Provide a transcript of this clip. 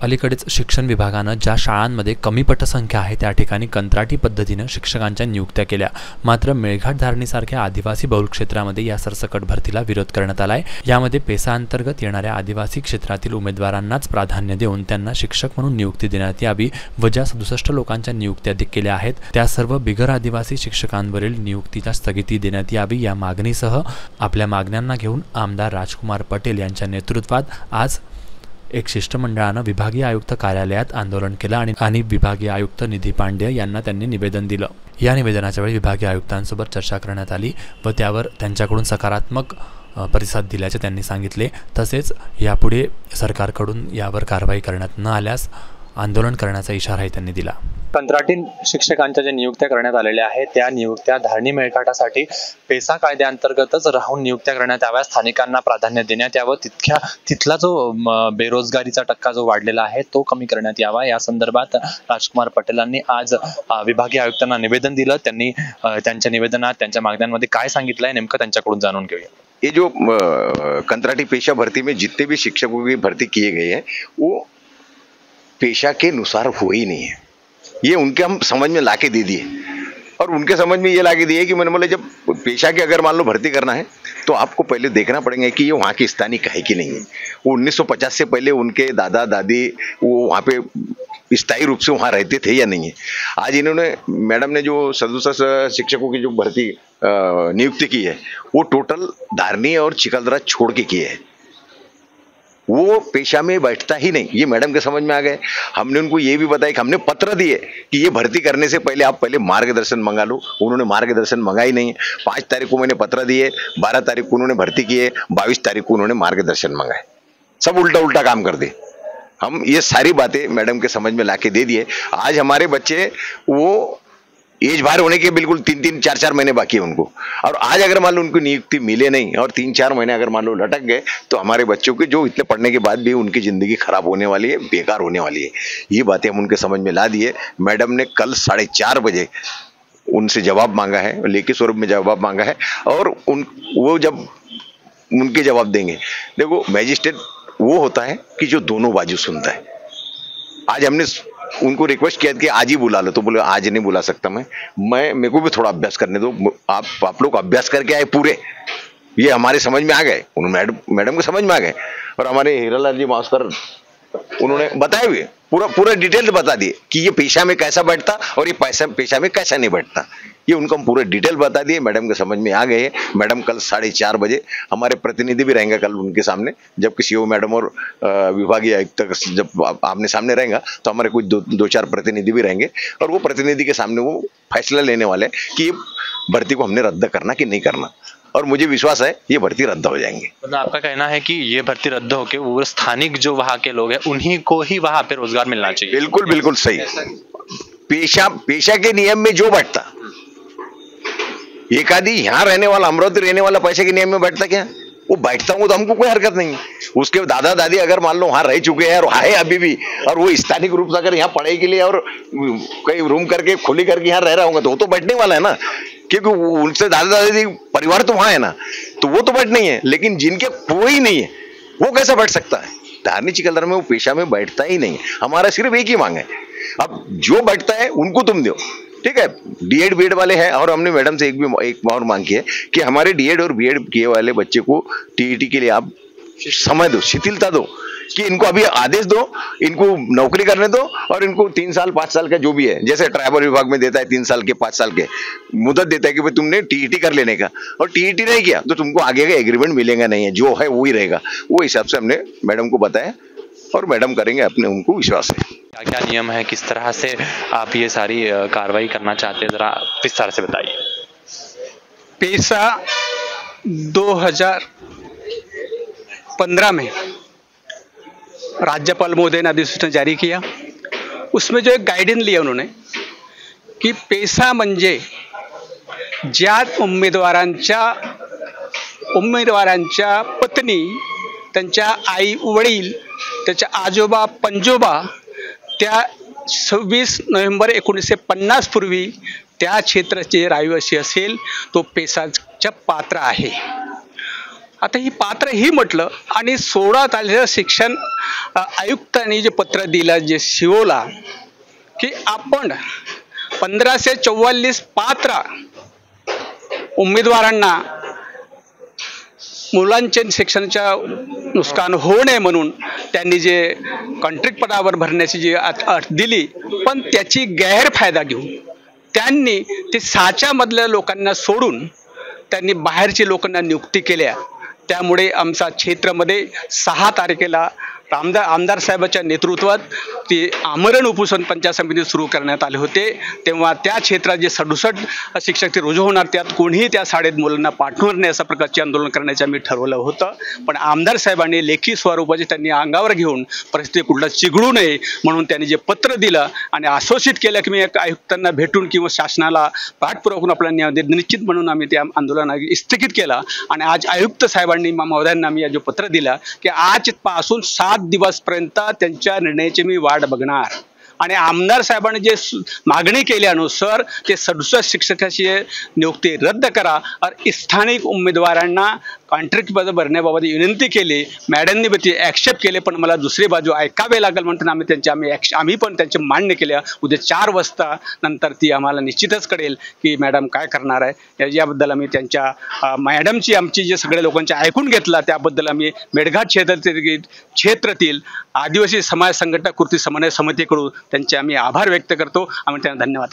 अलीकडेच शिक्षण विभागानं ज्या शाळांमध्ये कमी पटसंख्या आहे त्या ठिकाणी कंत्राटी पद्धतीनं शिक्षकांच्या नियुक्त्या केल्या। मात्र मेळघाट धारणीसारख्या आदिवासी बहुल क्षेत्रामध्ये या सरसकट भरतीला विरोध करण्यात आलाय। यामध्ये पेसा अंतर्गत येणाऱ्या आदिवासी क्षेत्रातील उमेदवारांनाच प्राधान्य देऊन त्यांना शिक्षक म्हणून नियुक्ती देण्यात यावी व ज्या 67 लोकांच्या नियुक्त्या केल्या आहेत त्या सर्व बिगर आदिवासी शिक्षकांवरील नियुक्तीला स्थगिती देण्यात यावी या मागणीसह आपल्या मागण्यांना घेऊन आमदार राजकुमार पटेल यांच्या नेतृत्वात आज एक शिष्टमंडळानं विभागीय आयुक्त कार्यालयात आंदोलन केलं आणि विभागीय आयुक्त निधी पांडे यांना त्यांनी निवेदन दिलं। या निवेदनाच्या वेळी विभागीय आयुक्तांसोबत चर्चा करण्यात आली व त्यावर त्यांच्याकडून सकारात्मक प्रतिसाद दिल्याचे त्यांनी सांगितले। तसेच यापुढे सरकारकडून यावर कारवाई करण्यात न आल्यास आंदोलन करण्याचा इशाराही त्यांनी दिला। कंत्राटी शिक्षकांच्या ज्या नियुक्त्या करण्यात आलेल्या आहेत त्या नियुक्त्या धारणी मेळघाटासाठी पेसा कायद्याअंतर्गतच राहून नियुक्त्या करण्यात याव्या, स्थानिकांना प्राधान्य देण्यात यावं, तिथला जो बेरोजगारीचा टक्का जो वाढलेला आहे तो कमी करण्यात यावा या संदर्भात राजकुमार पटेलांनी आज विभागीय आयुक्तांना निवेदन दिलं। त्यांनी त्यांच्या निवेदनात त्यांच्या मागण्यांमध्ये काय सांगितलंय नेमकं त्यांच्याकडून जाणून घेऊया। ये जो कंत्राटी पेशा भर्ती में जितने भी शिक्षकों की भर्ती किए गए हैं वो पेशा के अनुसार हुए ही नहीं है। ये उनके हम समझ में लाके दे दिए और उनके समझ में ये लाके दिए कि मैंने बोला जब पेशा के अगर मान लो भर्ती करना है तो आपको पहले देखना पड़ेगा कि ये वहाँ की स्थानिक है कि नहीं है। वो 1950 से पहले उनके दादा दादी वो वहाँ पे स्थायी रूप से वहाँ रहते थे या नहीं है। आज इन्होंने मैडम ने जो 67 शिक्षकों की जो भर्ती नियुक्ति की है वो टोटल धारनी और चिकलदरा छोड़ के की है। वो पेशा में बैठता ही नहीं, ये मैडम के समझ में आ गए। हमने उनको ये भी बताया कि हमने पत्र दिए कि ये भर्ती करने से पहले आप पहले मार्गदर्शन मंगा लो। उन्होंने मार्गदर्शन मंगा ही नहीं। 5 तारीख को मैंने पत्र दिए, 12 तारीख को उन्होंने भर्ती किए, 22 तारीख को उन्होंने मार्गदर्शन मंगाए। सब उल्टा उल्टा काम कर दे। हम ये सारी बातें मैडम के समझ में लाके दे दिए। आज हमारे बच्चे वो एज बार होने के बिल्कुल 3-3, 4-4 महीने बाकी है उनको, और आज अगर मान लो उनको नियुक्ति मिले नहीं और 3-4 महीने अगर मान लो लटक गए तो हमारे बच्चों के जो इतने पढ़ने के बाद भी उनकी जिंदगी खराब होने वाली है, बेकार होने वाली है। ये बातें हम उनके समझ में ला दिए। मैडम ने कल 4:30 बजे उनसे जवाब मांगा है, लेखी स्वरूप में जवाब मांगा है और वो जब उनके जवाब देंगे, देखो मैजिस्ट्रेट वो होता है कि जो दोनों बाजू सुनता है। आज हमने उनको रिक्वेस्ट किया कि आज ही बुला लो, तो बोले आज नहीं बुला सकता मैं मेरे को भी थोड़ा अभ्यास करने दो। आप लोग अभ्यास करके आए पूरे, ये हमारे समझ में आ गए, मैडम के समझ में आ गए। और हमारे हीरालाल जी मास्टर उन्होंने बताया भी, पूरा डिटेल बता दिए कि ये पेशा में कैसा बैठता और ये पेशा में कैसा नहीं बैठता। ये उनको हम पूरे डिटेल बता दिए, मैडम के समझ में आ गए। मैडम कल 4:30 बजे हमारे प्रतिनिधि भी रहेंगे कल उनके सामने, जब किसी मैडम और विभागीय आयुक्त जब आमने सामने रहेगा तो हमारे कुछ 2-4 प्रतिनिधि भी रहेंगे और वो प्रतिनिधि के सामने वो फैसला लेने वाले कि ये भर्ती को हमने रद्द करना कि नहीं करना। और मुझे विश्वास है ये भर्ती रद्द हो जाएंगे। मतलब आपका कहना है कि ये भर्ती रद्द होके वो स्थानिक जो वहाँ के लोग हैं उन्हीं को ही वहाँ पे रोजगार मिलना चाहिए। बिल्कुल बिल्कुल सही। पेशा के नियम में जो बैठता, एक आदि यहाँ रहने वाला, अमरावती रहने वाला पैसे के नियम में बैठता क्या? वो बैठता हूँ तो हमको कोई हरकत नहीं है। उसके दादा दादी अगर मान लो वहां रह चुके हैं और है अभी भी, और वो स्थानिक रूप से अगर यहाँ पढ़ाई के लिए और कई रूम करके खुली करके यहाँ रह रहा होगा तो वो तो बैठने वाला है ना, क्योंकि उनसे दादा दादी परिवार तो वहां है ना, तो वो तो बैठ नहीं है। लेकिन जिनके कोई नहीं है वो कैसा बैठ सकता है? धारनी चिकलदरा में वो पेशा में बैठता ही नहीं है। हमारा सिर्फ एक ही मांग है, अब जो बैठता है उनको तुम दो, ठीक है। डीएड बीएड वाले हैं, और हमने मैडम से एक और मांग की है कि हमारे डीएड और बीएड किए वाले बच्चे को टीईटी के लिए आप समय दो, शिथिलता दो, कि इनको अभी आदेश दो, इनको नौकरी करने दो और इनको 3 साल 5 साल का जो भी है, जैसे ट्राइबल विभाग में देता है 3 साल के 5 साल के मुदत देता है कि भाई तुमने टीईटी कर लेने का, और टीईटी नहीं किया तो तुमको आगे का एग्रीमेंट मिलेगा नहीं है, जो है वो ही रहेगा। वो हिसाब से हमने मैडम को बताया और मैडम करेंगे, अपने उनको विश्वास है। क्या क्या नियम है, किस तरह से आप ये सारी कार्रवाई करना चाहते हैं, जरा विस्तार से बताइए। पेशा 2015 में राज्यपाल महोदय ने अधिसूचना जारी किया, उसमें जो एक गाइडलाइन लिया उन्होंने की पेशा म्हणजे ज्या उमेदवारांच्या पत्नी, त्यांच्या आई वडील, त्याच्या आजोबा पंजोबा त्या 26 नोव्हेंबर 1950 पूर्वी त्या क्षेत्राचे रहिवासी असेल तो पेशाच्या पात्र आहे। आता ही पात्र ही म्हटलं आणि 16 तारखेला शिक्षण आयुक्तांनी जे पत्र दिलं जे शिवला की आपण 1544 पात्र उमेदवारांना मुलांचे शिक्षणाच्या नुकसान होऊ नये म्हणून त्यांनी जे कॉन्ट्रॅक्ट पदावर भरण्याची जी अट दिली, पण त्याची गैरफायदा घेऊन त्यांनी ते 6च्या मधल्या लोकांना सोडून त्यांनी बाहेरची लोकांना नियुक्ती केल्या. त्यामुळे आमच्या क्षेत्रामध्ये 6 तारखेला आमदार साहेबांच्या नेतृत्वात ते आमरण उपोषण पंचायत समिती सुरू करण्यात आले होते. तेव्हा त्या क्षेत्रात जे 67 शिक्षक ते रुजू होणार, त्यात कोणीही त्या शाळेत मुलांना पाठवणार नाही अशा प्रकारचे आंदोलन करण्याचं आम्ही ठरवलं होतं. पण आमदार साहेबांनी लेखी स्वरूपाचे त्यांनी अंगावर घेऊन परिस्थिती कुठला चिघळू नये म्हणून त्यांनी जे पत्र दिलं आणि आश्वासित केलं की मी आयुक्तांना भेटून किंवा शासनाला पाठपुरावा करून आपला न्याय निश्चित म्हणून आम्ही त्या आंदोलनाला स्थगित केला. आणि आज आयुक्त साहेबांनी महोदयांना मी जो पत्र दिला की आजपासून 7 दिवसपर्यंत त्यांच्या निर्णयाची मी वाट बघणार आणि आमदार साहेबांनी जे मागणी केल्यानुसार ते 67 शिक्षकाची नियुक्ती रद्द करा आणि स्थानिक उमेदवारांना कॉन्ट्रॅक्ट पद भरण्याबाबत विनंती केली. मॅडमनी ते ॲक्सेप्ट केले, पण मला दुसरी बाजू ऐकावे लागेल म्हणून आम्ही पण त्यांचे मान्य केल्या. उद्या 4 वाजता नंतर ती आम्हाला निश्चितच कळेल की मॅडम काय करणार आहे. याबद्दल आम्ही त्यांच्या मॅडमची आमची जे सगळ्या लोकांचे ऐकून घेतला त्याबद्दल आम्ही मेळघाट क्षेत्रातील आदिवासी समाज संघटना कृती समन्वय समितीकडून त्यांचे आम्ही आभार व्यक्त करतो. आम्ही त्यांना धन्यवाद